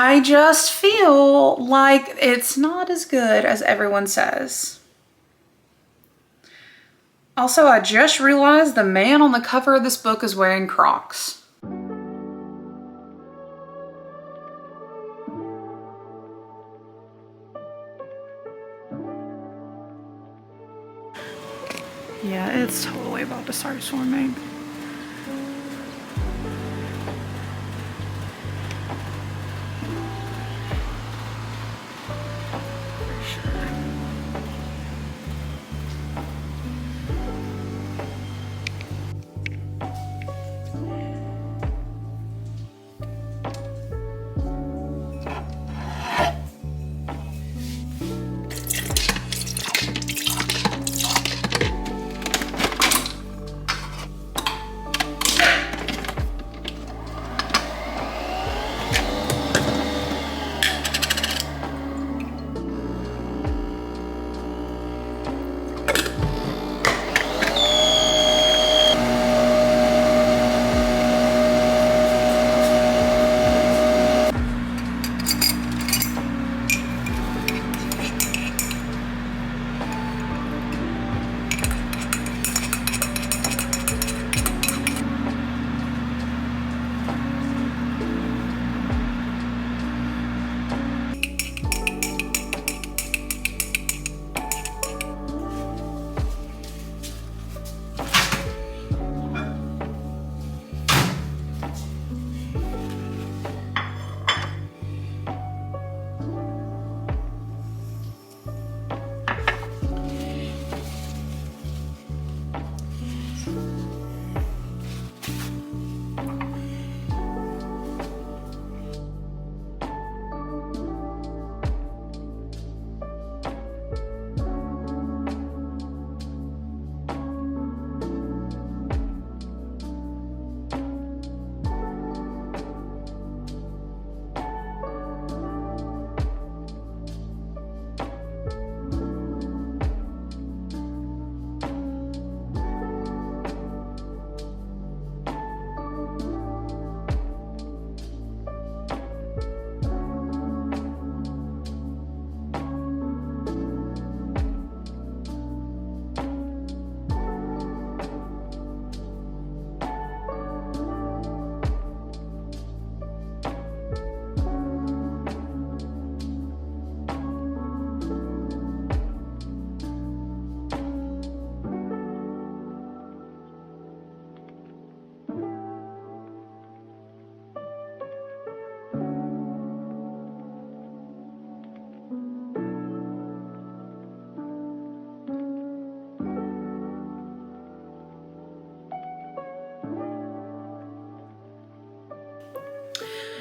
I just feel like it's not as good as everyone says. Also, I just realized the man on the cover of this book is wearing Crocs. Yeah, it's totally about to start storming.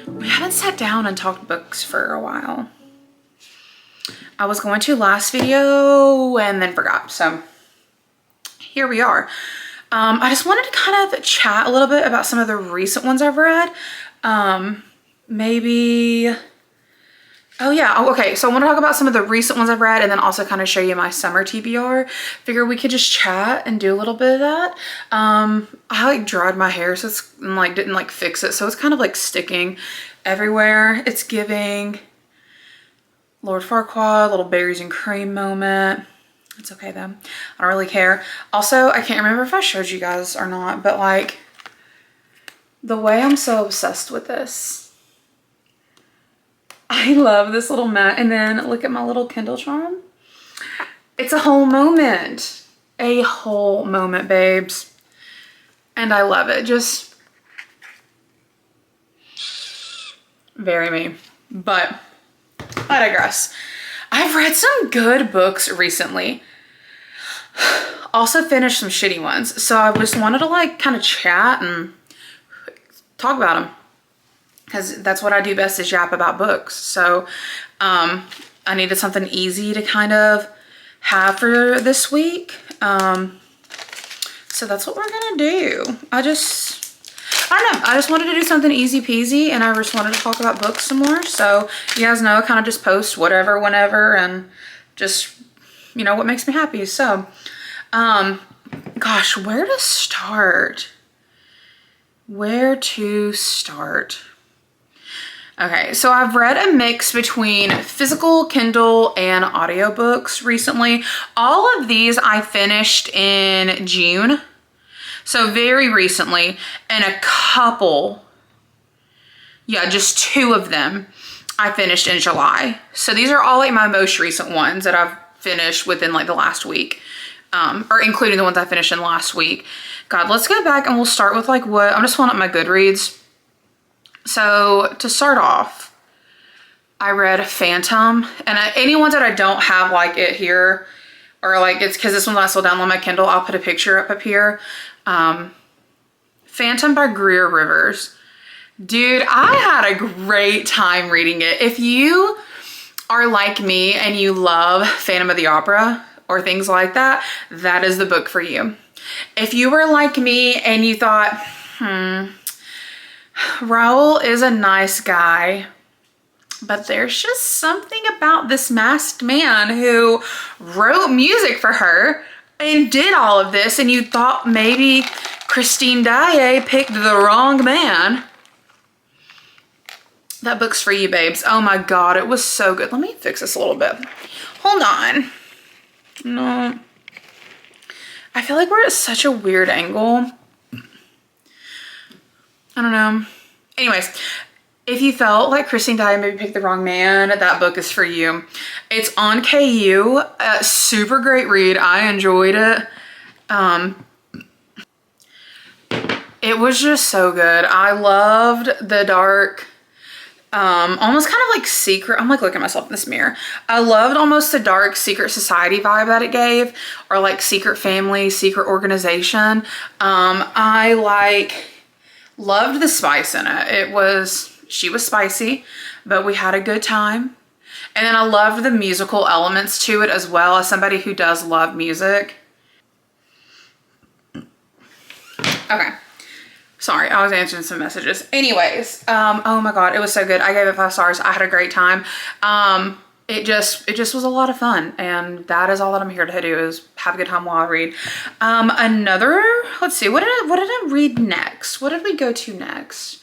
We haven't sat down and talked books for a while. I was going to last video and then forgot, so here we are. I just wanted to kind of chat a little bit about some of the recent ones I've read. Maybe, oh yeah, oh, okay, so I want to talk about some of the recent ones I've read and then also kind of show you my summer TBR. Figure we could just chat and do a little bit of that. I like dried my hair, so it's like didn't like fix it, so it's kind of like sticking everywhere. It's giving Lord Farquaad, little berries and cream moment. It's okay though, I don't really care. Also, I can't remember if I showed you guys or not, but like the way I'm so obsessed with this. I love this little mat. And then look at my little Kindle charm. It's a whole moment. A whole moment, babes. And I love it. Just very me. But I digress. I've read some good books recently. Also finished some shitty ones. So I just wanted to like kind of chat and talk about them. Because that's what I do best is yap about books. So I needed something easy to kind of have for this week. So that's what we're gonna do. I don't know. I just wanted to do something easy peasy and I just wanted to talk about books some more. So you guys know I kind of just post whatever, whenever, and just, you know, what makes me happy. So, gosh, where to start? Where to start? Okay, so I've read a mix between physical, Kindle, and audiobooks recently. All of these I finished in June, so very recently, and a couple, yeah, just 2 of them I finished in July. So these are all like my most recent ones that I've finished within like the last week, or including the ones I finished in last week. God, let's go back and we'll start with like what, I'm just pulling up my Goodreads. So to start off, I read Phantom, and any ones that I don't have like it here, or like it's because this one I still download my Kindle, I'll put a picture up here. Phantom by Greer Rivers. Dude, I had a great time reading it. If you are like me and you love Phantom of the Opera or things like that, that is the book for you. If you were like me and you thought, Raoul is a nice guy, but there's just something about this masked man who wrote music for her and did all of this, and you thought maybe Christine Daae picked the wrong man. That book's for you, babes. Oh my God, it was so good. Let me fix this a little bit. Hold on. No. I feel like we're at such a weird angle. I don't know. Anyways, if you felt like Christine Daae maybe picked the wrong man, that book is for you. It's on KU. Super great read. I enjoyed it. It was just so good. I loved the dark, almost kind of like secret. I'm like looking at myself in this mirror. I loved almost the dark secret society vibe that it gave, or like secret family, secret organization. I loved the spice in it. She was spicy, but we had a good time. And then I loved the musical elements to it as well, as somebody who does love music. Okay. Sorry, I was answering some messages. Anyways, oh my God, it was so good. I gave it 5 stars. I had a great time. It just was a lot of fun, and that is all that I'm here to do, is have a good time while I read. Let's see, what did I read next? What did we go to next?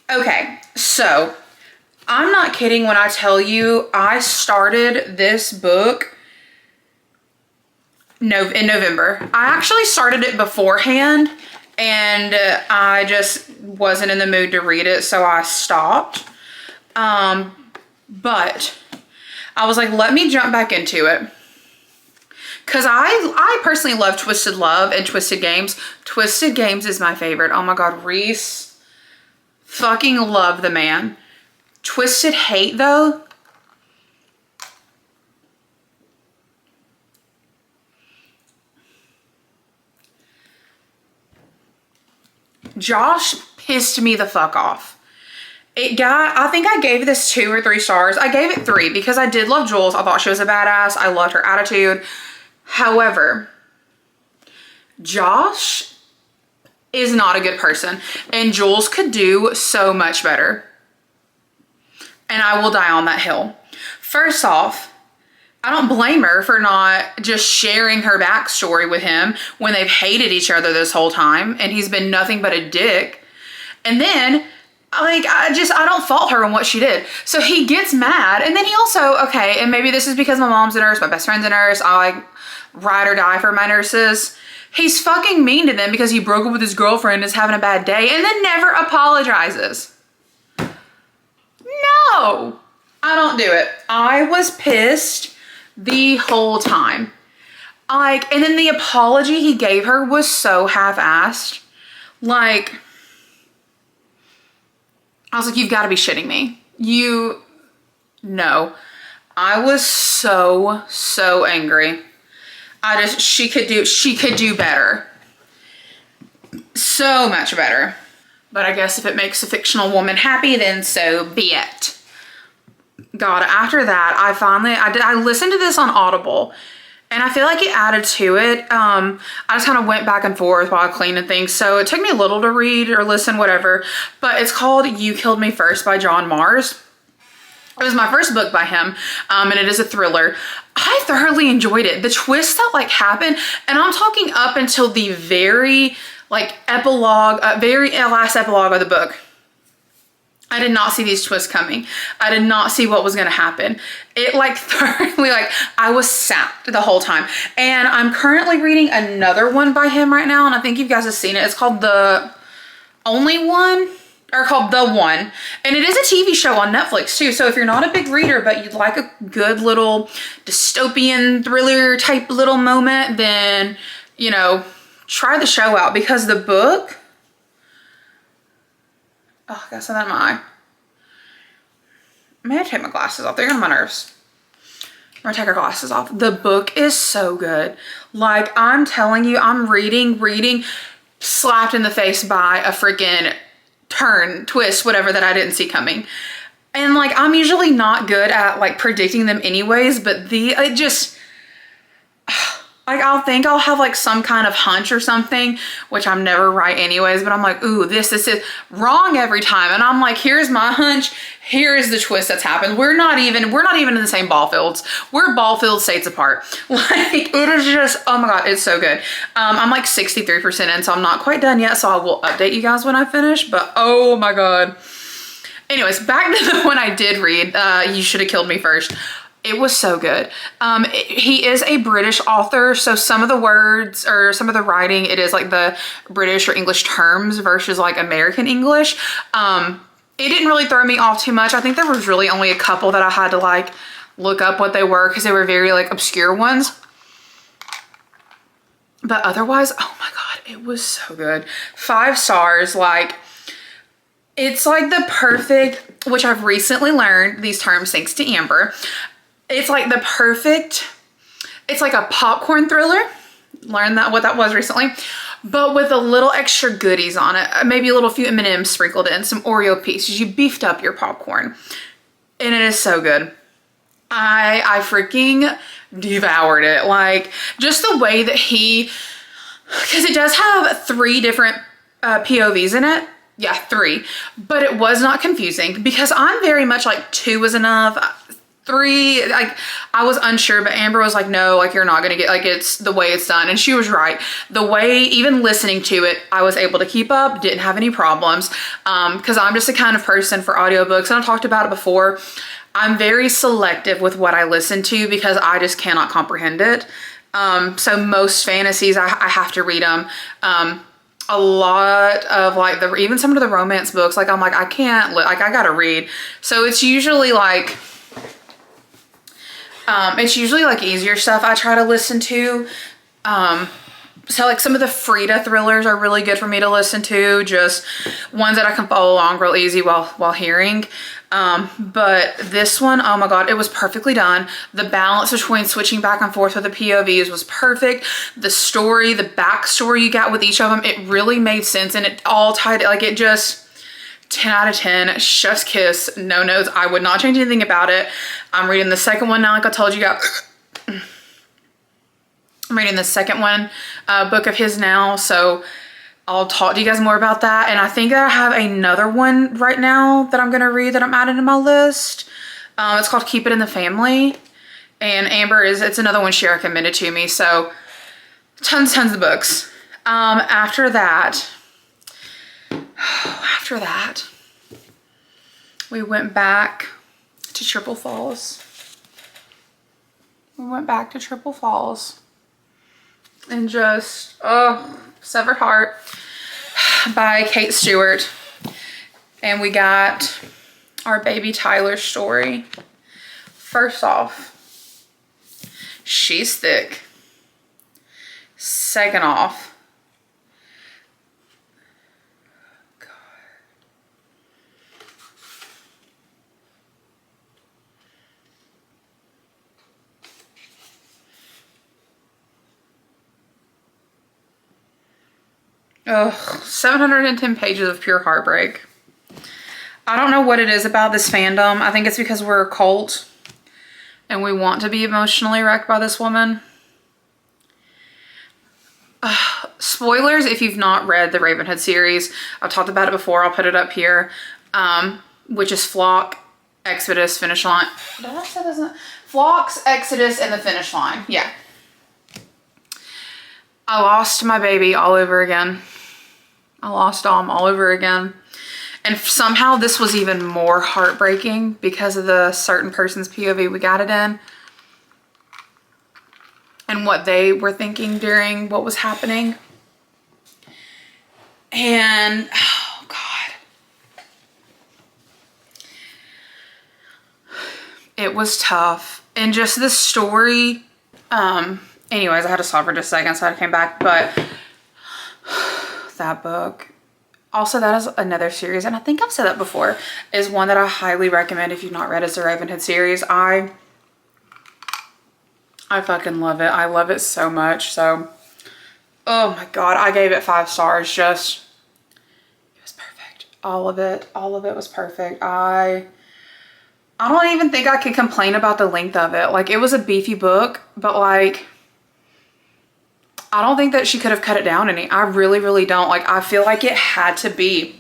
Okay, so I'm not kidding when I tell you I started this book in November. I actually started it beforehand, and I just wasn't in the mood to read it, so I stopped. But I was like, let me jump back into it. Because I personally love Twisted Love and Twisted Games. Twisted Games is my favorite. Oh my God, Reese. Fucking love the man. Twisted Hate, though. Josh pissed me the fuck off. I think I gave this 2 or 3 stars. I gave it 3 because I did love Jules. I thought she was a badass. I loved her attitude. However, Josh is not a good person, and Jules could do so much better. And I will die on that hill. First off, I don't blame her for not just sharing her backstory with him when they've hated each other this whole time and he's been nothing but a dick. And then, like, I don't fault her on what she did. So he gets mad, and then he also, okay, and maybe this is because my mom's a nurse, my best friend's a nurse, I like ride or die for my nurses. He's fucking mean to them because he broke up with his girlfriend and is having a bad day, and then never apologizes. No, I don't do it. I was pissed the whole time. Like, and then the apology he gave her was so half-assed. Like, I was like, you've got to be shitting me. No. I was so angry. She could do better. So much better. But I guess if it makes a fictional woman happy, then so be it. God, after that, I listened to this on Audible, and I feel like it added to it. I just kind of went back and forth while I cleaned and things, so it took me a little to read or listen, whatever. But it's called You Killed Me First by John Mars. It was my first book by him, and it is a thriller. I thoroughly enjoyed it. The twist that like happened, and I'm talking up until the very like epilogue, last epilogue of the book. I did not see these twists coming. I did not see what was gonna happen. It like thoroughly, like I was sapped the whole time. And I'm currently reading another one by him right now, and I think you guys have seen it. It's called The Only One, or called The One. And it is a TV show on Netflix too. So if you're not a big reader, but you'd like a good little dystopian thriller type little moment, then, you know, try the show out, because the book, oh, I gotta say that in my eye. May I take my glasses off? They're getting on my nerves. I'm gonna take our glasses off. The book is so good. Like, I'm telling you, I'm reading, slapped in the face by a freaking turn, twist, whatever that I didn't see coming. And like, I'm usually not good at like predicting them anyways, but it just, like, I'll have like some kind of hunch or something, which I'm never right anyways, but I'm like, ooh, this is wrong every time. And I'm like, here's my hunch. Here's the twist that's happened. We're not even in the same ball fields. We're ball field states apart. Like, it is just, oh my God, it's so good. I'm like 63% in, so I'm not quite done yet. So I will update you guys when I finish, but oh my God. Anyways, back to the one I did read, You Should Have Killed Me First. It was so good. He is a British author, so some of the words or some of the writing, it is like the British or English terms versus like American English. It didn't really throw me off too much. I think there was really only a couple that I had to like look up what they were, because they were very like obscure ones. But otherwise, oh my God, it was so good. 5 stars. Like, it's like the perfect, which I've recently learned these terms thanks to Amber. It's like the perfect, it's like a popcorn thriller. Learned what that was recently, but with a little extra goodies on it. Maybe a little few M&Ms sprinkled in, some Oreo pieces. You beefed up your popcorn, and it is so good. I freaking devoured it. Like, just the way that because it does have 3 different POVs in it. Yeah, 3, but it was not confusing, because I'm very much like 2 is enough. 3, like, I was unsure, but Amber was like, no, like, you're not gonna get, like, it's the way it's done. And she was right. The way, even listening to it, I was able to keep up, didn't have any problems. Because I'm just the kind of person for audiobooks, and I talked about it before, I'm very selective with what I listen to, because I just cannot comprehend it. So most fantasies, I have to read them. A lot of like even some of the romance books, like, I'm like, I can't, like, I gotta read. So it's usually like, easier stuff I try to listen to. So like some of the Frida thrillers are really good for me to listen to, just ones that I can follow along real easy while hearing. But this one, oh my God, it was perfectly done. The balance between switching back and forth with the POVs was perfect. The story, the backstory you got with each of them, it really made sense, and it all tied, like, it just 10 out of 10, chef's kiss, no notes. I would not change anything about it. I'm reading the second one now, like I told you guys. I'm reading the second one, book of his now, so I'll talk to you guys more about that. And I think I have another one right now that I'm gonna read that I'm adding to my list. It's called Keep It in the Family. And Amber it's another one she recommended to me, so tons of books. After that, we went back to Triple Falls. And just, Severed Heart by Kate Stewart. And we got our baby Tyler story. First off, she's thick. Second off, ugh, 710 pages of pure heartbreak. I don't know what it is about this fandom. I think it's because we're a cult and we want to be emotionally wrecked by this woman. Spoilers if you've not read the Ravenhood series. I've talked about it before. I'll put it up here. Which is Flock, Exodus, Finish Line. Did I say this? Flock's, Exodus, and the Finish Line. Yeah. I lost my baby all over again. I lost Dom all over again. And somehow this was even more heartbreaking because of the certain person's POV we got it in and what they were thinking during what was happening. And oh God, it was tough. And just the story, anyways, I had to stop for just a second, so I came back, but that book, also that is another series, and I think I've said that before, is one that I highly recommend if you've not read. It's the Ravenhood series. I fucking love it. I love it so much. So, oh my God, I gave it 5 stars. Just, it was perfect. All of it was perfect. I don't even think I could complain about the length of it. Like, it was a beefy book, but like, I don't think that she could have cut it down any. I really, really don't. Like, I feel like it had to be,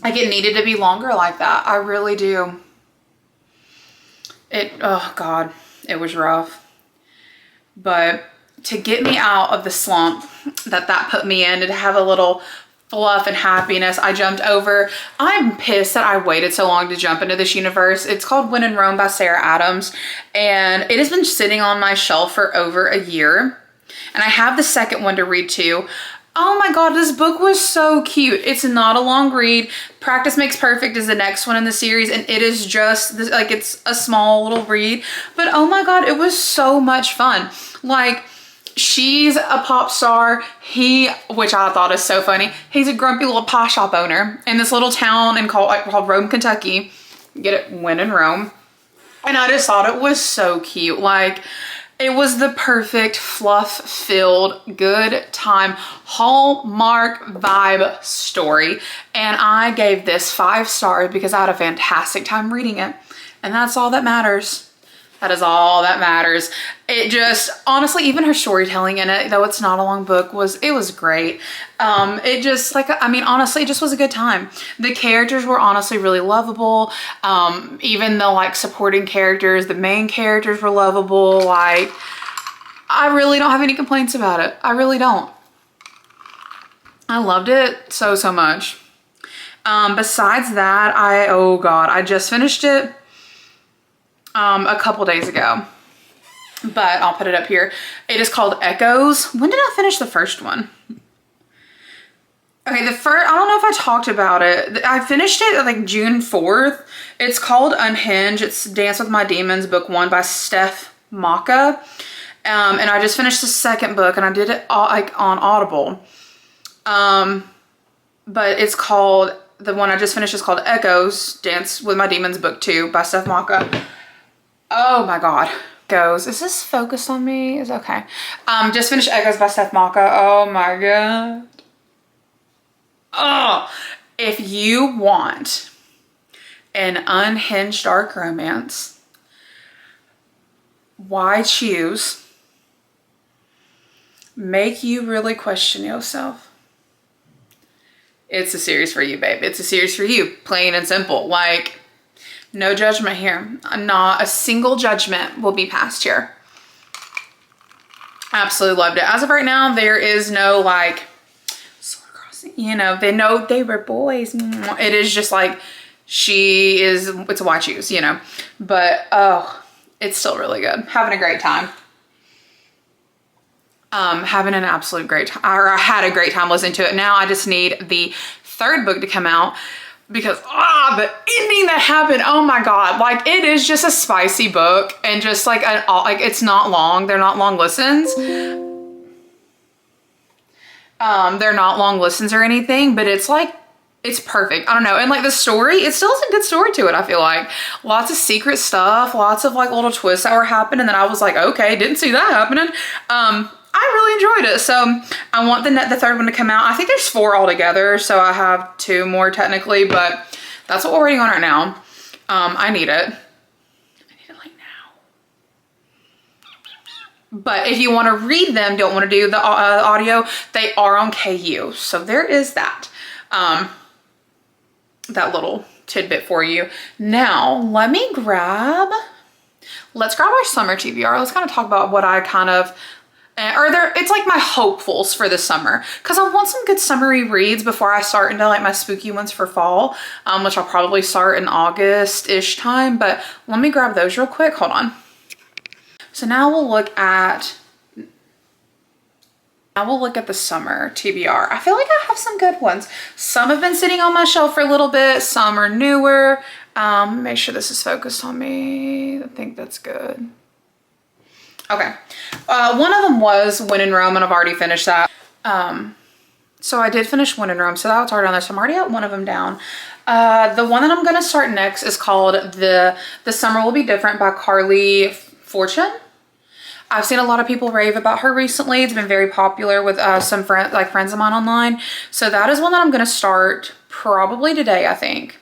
like, it needed to be longer like that. I really do. Oh God, it was rough. But to get me out of the slump that put me in, and to have a little fluff and happiness, I jumped over. I'm pissed that I waited so long to jump into this universe. It's called When in Rome by Sarah Adams, and it has been sitting on my shelf for over a year. And I have the second one to read too. Oh my God, this book was so cute. It's not a long read. Practice Makes Perfect is the next one in the series, and it is just like, it's a small little read, but oh my God, it was so much fun. Like, she's a pop star. Which I thought is so funny, he's a grumpy little pie shop owner in this little town called Rome, Kentucky. Get it? When in Rome. And I just thought it was so cute. Like, it was the perfect fluff-filled, good time, Hallmark vibe story. And I gave this 5 stars because I had a fantastic time reading it. And that's all that matters. That is all that matters. It just, honestly, even her storytelling in it, though it's not a long book, it was great. It just, like, I mean, honestly, it just was a good time. The characters were honestly really lovable. Even the, like, supporting characters, the main characters were lovable. Like, I really don't have any complaints about it. I really don't. I loved it so, so much. Besides that, oh God, I just finished it a couple days ago, but I'll put it up here. It is called Echoes. When did I finish the first one? Okay, I don't know if I talked about it. I finished it like June 4th. It's called Unhinged. It's Dance with My Demons, book 1 by Steph Maka. And I just finished the second book, and I did it all, like, on Audible. But it's called, the one I just finished is called Echoes, Dance with My Demons, book 2 by Steph Maka. Oh my God. Is this focused on me? Is okay. Just finished Echoes by Steph Maka. Oh my God. Oh, if you want an unhinged dark romance, why choose? Make you really question yourself. It's a series for you, babe. It's a series for you, plain and simple. Like, no judgment here. Not a single judgment will be passed here. Absolutely loved it. As of right now, there is no, like, sword crossing. You know, they know they were boys. It is just like, it's a why choose, you know. But, oh, it's still really good. Having a great time. Having an absolute great time. Or I had a great time listening to it. Now I just need the 3rd book to come out. Because, the ending that happened, oh my God, like, it is just a spicy book, and just like, it's not long. They're not long listens. They're not long listens or anything, but it's like, it's perfect. I don't know. And like the story, it still has a good story to it, I feel like. Lots of secret stuff, lots of like little twists that were happening that I was like, okay, didn't see that happening. I really enjoyed it. So I want the 3rd one to come out. I think there's 4 altogether, so I have 2 more technically, but that's what we're waiting on right now. I need it. I need it like now. But if you want to read them, don't want to do the audio, they are on KU. So there is that. That little tidbit for you. Now, let's grab our summer TBR. Let's kind of talk about what I kind of Or it's like my hopefuls for the summer, because I want some good summery reads before I start into like my spooky ones for fall, which I'll probably start in August-ish time. But let me grab those real quick. Hold on. So now we'll look at the summer TBR. I feel like I have some good ones. Some have been sitting on my shelf for a little bit. Some are newer. Make sure this is focused on me. I think that's good. Okay. One of them was When in Rome, and I've already finished that. So I did finish When in Rome, so that was already on there. So I'm already at one of them down. The one that I'm going to start next is called The Summer Will Be Different by Carly Fortune. I've seen a lot of people rave about her recently. It's been very popular with some friends of mine online. So that is one that I'm going to start probably today, I think.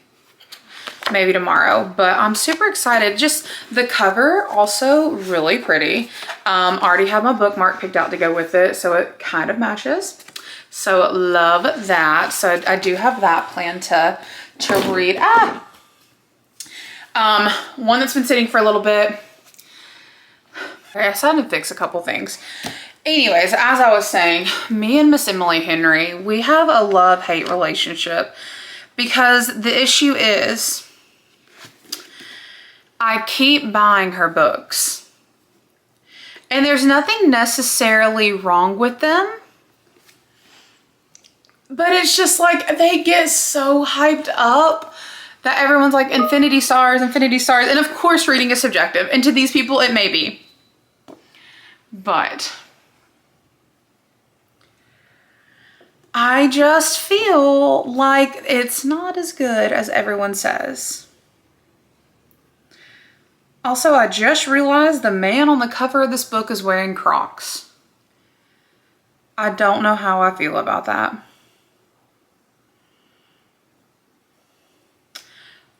Maybe tomorrow, but I'm super excited. Just the cover also really pretty. Already have my bookmark picked out to go with it, so it kind of matches. So love that. So I do have that planned to read. One that's been sitting for a little bit. I decided to fix a couple things. Anyways, as I was saying, me and Miss Emily Henry, we have a love-hate relationship, because the issue is I keep buying her books, and there's nothing necessarily wrong with them, but it's just like they get so hyped up that everyone's like Infinity Stars, and of course reading is subjective, and to these people it may be. But I just feel like it's not as good as everyone says. Also, I just realized the man on the cover of this book is wearing Crocs. I don't know how I feel about that.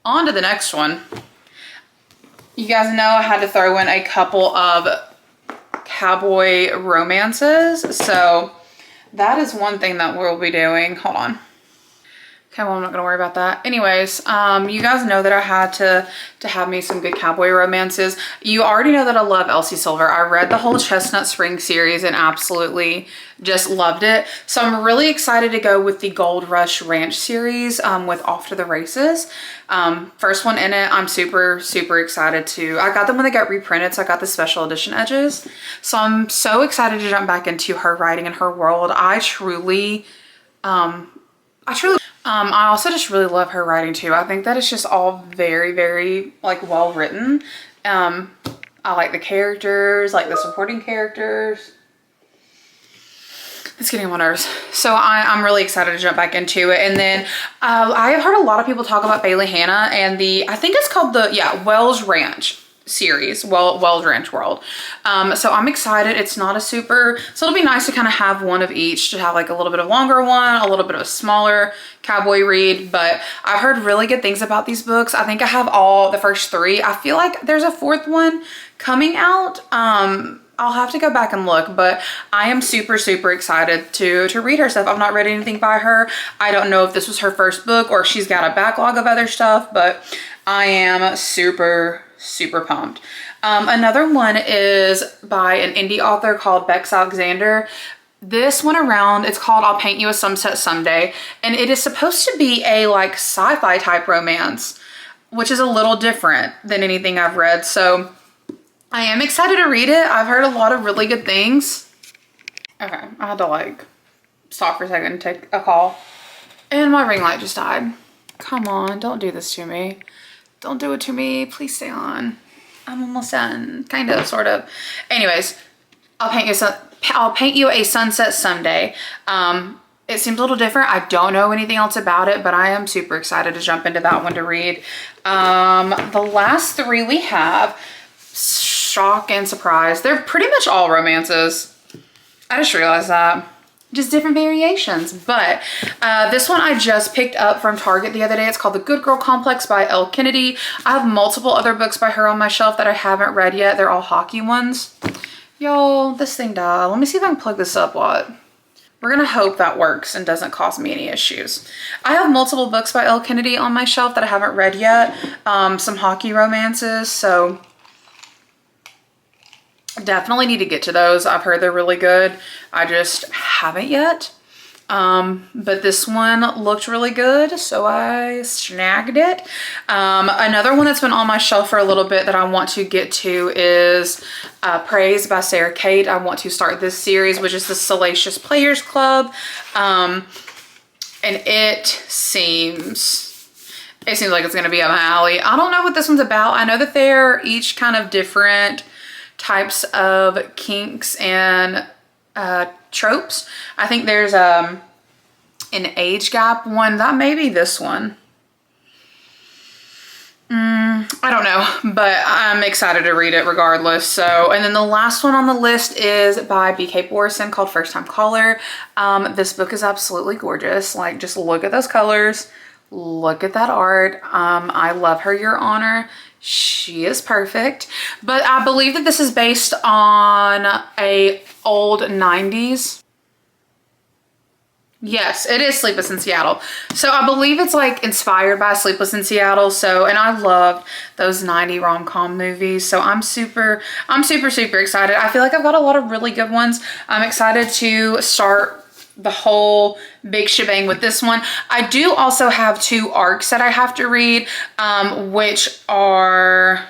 On to the next one. You guys know I had to throw in a couple of cowboy romances, so that is one thing that we'll be doing. Hold on. Okay, well, I'm not gonna worry about that. Anyways, you guys know that I had to have me some good cowboy romances. You already know that I love Elsie Silver. I read the whole Chestnut Spring series and absolutely just loved it. So I'm really excited to go with the Gold Rush Ranch series with Off to the Races. First one in it, I'm super, super excited to. I got them when they got reprinted, so I got the special edition edges. So I'm so excited to jump back into her writing and her world. I also just really love her writing too. I think that it's just all very, very like well written. I like the characters, like the supporting characters. It's getting on my nerves. So I'm really excited to jump back into it. And then I have heard a lot of people talk about Bailey Hannah and I think it's called Wells Ranch series, Wells Ranch World. So I'm excited. It's not a so it'll be nice to kind of have one of each, to have like a little bit of longer one, a little bit of a smaller cowboy read. But I've heard really good things about these books. I think I have all the first three. I feel like there's a fourth one coming out. I'll have to go back and look, but I am super, super excited to read her stuff. I've not read anything by her. I don't know if this was her first book or if she's got a backlog of other stuff, but I am super, super pumped. Another one is by an indie author called Bex Alexander. This one around, it's called I'll Paint You a Sunset Someday, and it is supposed to be a like sci-fi type romance, which is a little different than anything I've read. So I am excited to read it. I've heard a lot of really good things. Okay, I had to like stop for a second and take a call. And my ring light just died. Come on, don't do this to me. Don't do it to me. Please stay on. I'm almost done. Kind of, sort of. Anyways, I'll paint you a sunset someday. It seems a little different. I don't know anything else about it, but I am super excited to jump into that one to read. The last three we have, shock and surprise. They're pretty much all romances. I just realized that. Just different variations. But this one I just picked up from Target the other day. It's called The Good Girl Complex by Elle Kennedy. I have multiple other books by her on my shelf that I haven't read yet. They're all hockey ones. Y'all, this thing died. Let me see if I can plug this up, We're gonna hope that works and doesn't cause me any issues. I have multiple books by Elle Kennedy on my shelf that I haven't read yet. Some hockey romances, so Definitely need to get to those. I've heard they're really good. I just haven't yet. But this one looked really good, so I snagged it. Another one that's been on my shelf for a little bit that I want to get to is Praise by Sarah Kate. I want to start this series, which is the Salacious Players Club. And it seems like it's gonna be up my alley. I don't know what this one's about. I know that they're each kind of different types of kinks and tropes. I think there's an age gap one. That may be this one. I don't know, but I'm excited to read it regardless. So, and then the last one on the list is by B.K. Borison called First Time Caller. This book is absolutely gorgeous. Like, just look at those colors. Look at that art. I love her, Your Honor. She is perfect. But I believe that this is based on a old 90s. Yes, it is Sleepless in Seattle. So I believe it's like inspired by Sleepless in Seattle. So, and I loved those 90 rom-com movies. So I'm super excited. I feel like I've got a lot of really good ones. I'm excited to start the whole big shebang with this one. I do also have 2 arcs that I have to read, which are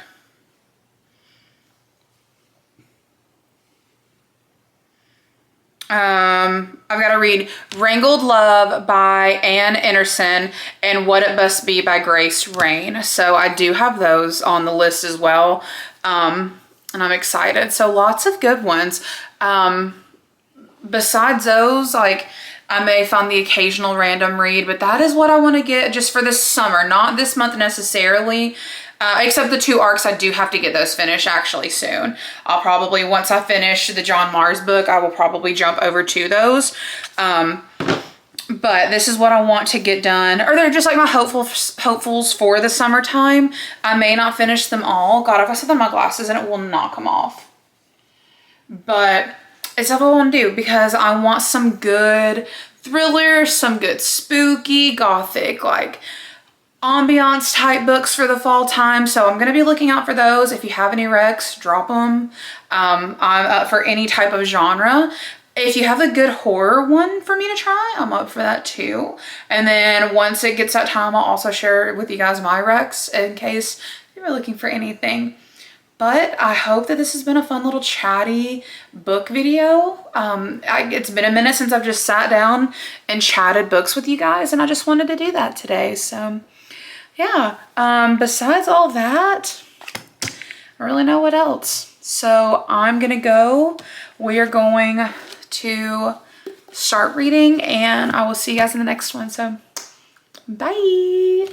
I've got to read Wrangled Love by Anne Anderson and What It Must Be by Grace Rain. So I do have those on the list as well. And I'm excited. So lots of good ones. Besides those, like, I may find the occasional random read, but that is what I want to get just for this summer, not this month necessarily. Except the 2 arcs, I do have to get those finished actually soon. I'll probably, once I finish the John Mars book, I will probably jump over to those. But this is what I want to get done. Or they're just like my hopefuls for the summertime. I may not finish them all. God, if I set on my glasses and it will not come off. But it's what I want to do because I want some good thriller, some good spooky, gothic, like ambiance type books for the fall time. So I'm going to be looking out for those. If you have any recs, drop them. I'm up for any type of genre. If you have a good horror one for me to try, I'm up for that too. And then once it gets that time, I'll also share with you guys my recs in case you're looking for anything. But I hope that this has been a fun little chatty book video. It's been a minute since I've just sat down and chatted books with you guys, and I just wanted to do that today. So yeah, besides all that, I don't really know what else. So I'm gonna go. We are going to start reading, and I will see you guys in the next one. So bye.